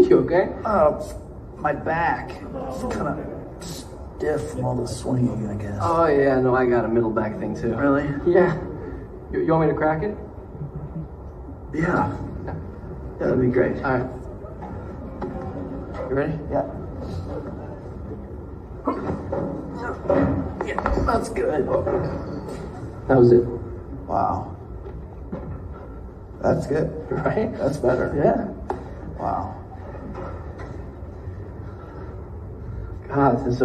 You okay? My back is kind of stiff from all the swinging, I guess. Oh, yeah, no, I got a middle back thing, too. Really? Yeah. You want me to crack it? Yeah. Yeah, that'd be great. All right. You ready? Yeah. Yeah, that's good. That was it. Wow. That's good. Right? That's better. Yeah. Wow. God, this is so